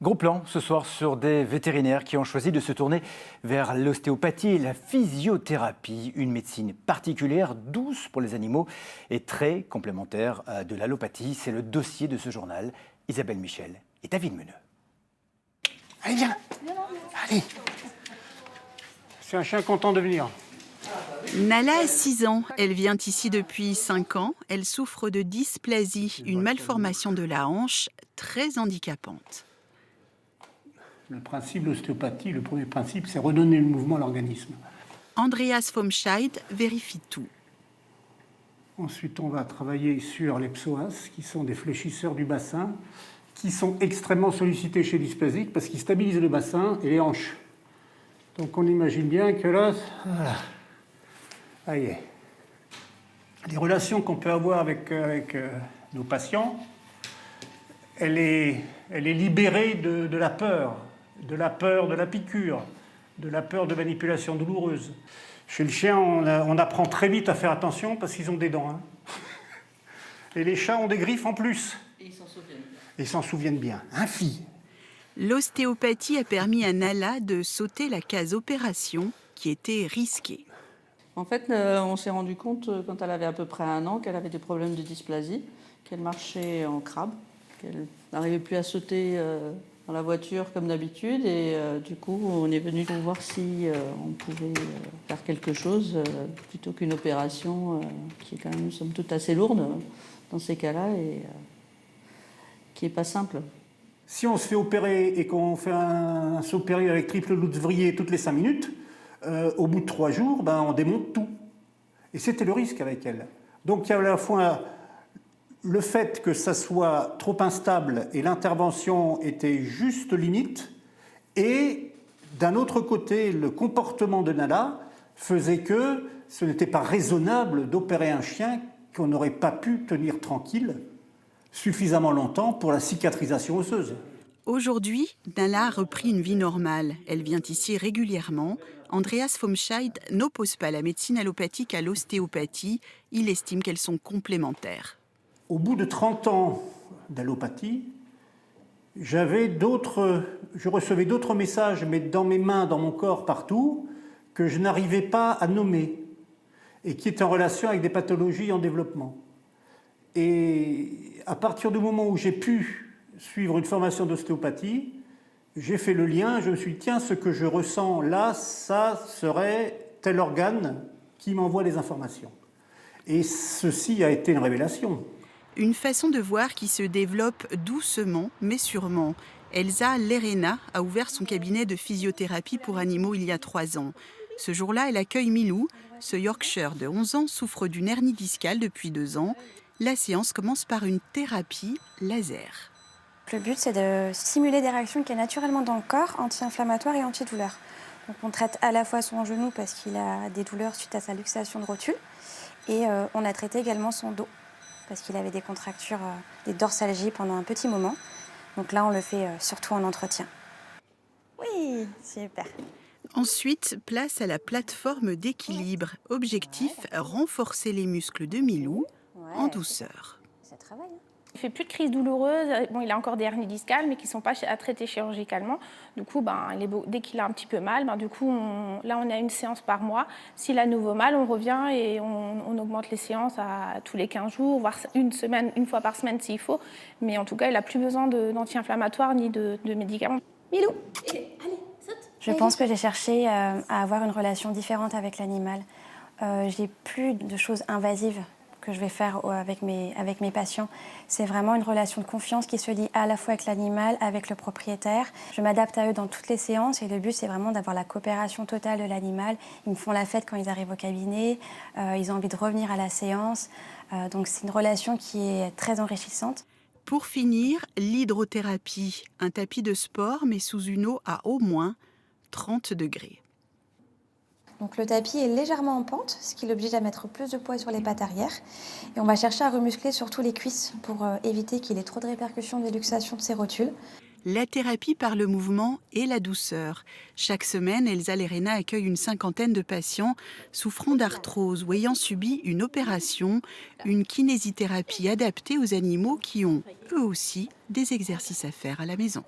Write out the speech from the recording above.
Gros plan ce soir sur des vétérinaires qui ont choisi de se tourner vers l'ostéopathie et la physiothérapie, une médecine particulière, douce pour les animaux et très complémentaire de l'allopathie. C'est le dossier de ce journal. Isabelle Michel et David Meneux. Allez, viens. Allez. C'est un chien content de venir. Nala a 6 ans. Elle vient ici depuis 5 ans. Elle souffre de dysplasie, une malformation de la hanche très handicapante. Le principe de l'ostéopathie, le premier principe, c'est redonner le mouvement à l'organisme. Andreas Fomscheid vérifie tout. Ensuite, on va travailler sur les psoas, qui sont des fléchisseurs du bassin, qui sont extrêmement sollicités chez les dysplasiques parce qu'ils stabilisent le bassin et les hanches. Donc on imagine bien que là, voilà. Allez. Les relations qu'on peut avoir avec nos patients, elle est libérée de la peur de la piqûre, de la peur de manipulation douloureuse. Chez le chien, on apprend très vite à faire attention parce qu'ils ont des dents. Hein. Et les chats ont des griffes en plus. Et ils s'en souviennent. Et ils s'en souviennent bien. Hein, fille? L'ostéopathie a permis à Nala de sauter la case opération qui était risquée. En fait, on s'est rendu compte, quand elle avait à peu près 1 an, qu'elle avait des problèmes de dysplasie, qu'elle marchait en crabe, qu'elle n'arrivait plus à sauter dans la voiture comme d'habitude. Et du coup, on est venu pour voir si on pouvait faire quelque chose plutôt qu'une opération qui est quand même, somme toute, assez lourde dans ces cas-là et qui n'est pas simple. Si on se fait opérer et qu'on fait un saut périlleux avec triple Lutz-Vrier toutes les 5 minutes, au bout de 3 jours, on démonte tout. Et c'était le risque avec elle. Donc il y a à la fois le fait que ça soit trop instable et l'intervention était juste limite, et d'un autre côté, le comportement de Nala faisait que ce n'était pas raisonnable d'opérer un chien qu'on n'aurait pas pu tenir tranquille suffisamment longtemps pour la cicatrisation osseuse. Aujourd'hui, Nala a repris une vie normale. Elle vient ici régulièrement. Andreas Fomscheid n'oppose pas la médecine allopathique à l'ostéopathie. Il estime qu'elles sont complémentaires. Au bout de 30 ans d'allopathie, je recevais d'autres messages, mais dans mes mains, dans mon corps, partout, que je n'arrivais pas à nommer et qui étaient en relation avec des pathologies en développement. Et à partir du moment où j'ai pu suivre une formation d'ostéopathie, j'ai fait le lien, je me suis dit, tiens, ce que je ressens là, ça serait tel organe qui m'envoie les informations. Et ceci a été une révélation. Une façon de voir qui se développe doucement, mais sûrement. Elsa Lerena a ouvert son cabinet de physiothérapie pour animaux il y a 3 ans. Ce jour-là, elle accueille Milou. Ce Yorkshire de 11 ans souffre d'une hernie discale depuis 2 ans. La séance commence par une thérapie laser. Le but, c'est de stimuler des réactions qu'il y a naturellement dans le corps, anti-inflammatoires et antidouleurs. Donc on traite à la fois son genou parce qu'il a des douleurs suite à sa luxation de rotule, et on a traité également son dos parce qu'il avait des contractures, des dorsalgies pendant un petit moment. Donc là, on le fait surtout en entretien. Oui, super. Ensuite, place à la plateforme d'équilibre. Objectif, renforcer les muscles de Milou en douceur. Ça travaille, hein. Il ne fait plus de crises douloureuses. Bon, il a encore des hernies discales, mais qui ne sont pas à traiter chirurgicalement. Du coup, dès qu'il a un petit peu mal, là, on a une séance par mois. S'il a nouveau mal, on revient et on augmente les séances à tous les 15 jours, voire une fois par semaine s'il faut. Mais en tout cas, il n'a plus besoin d'anti-inflammatoires ni de médicaments. Milou, allez, saute. Je pense que j'ai cherché à avoir une relation différente avec l'animal. J'ai plus de choses invasives que je vais faire avec mes patients. C'est vraiment une relation de confiance qui se lie à la fois avec l'animal, avec le propriétaire. Je m'adapte à eux dans toutes les séances et le but, c'est vraiment d'avoir la coopération totale de l'animal. Ils me font la fête quand ils arrivent au cabinet, ils ont envie de revenir à la séance. Donc c'est une relation qui est très enrichissante. Pour finir, l'hydrothérapie, un tapis de sport mais sous une eau à au moins 30 degrés. Donc le tapis est légèrement en pente, ce qui l'oblige à mettre plus de poids sur les pattes arrière. Et on va chercher à remuscler surtout les cuisses pour éviter qu'il ait trop de répercussions des luxations de ses rotules. La thérapie par le mouvement et la douceur. Chaque semaine, Elsa Lerena accueille une 50aine de patients souffrant d'arthrose ou ayant subi une opération, une kinésithérapie adaptée aux animaux qui ont, eux aussi, des exercices à faire à la maison.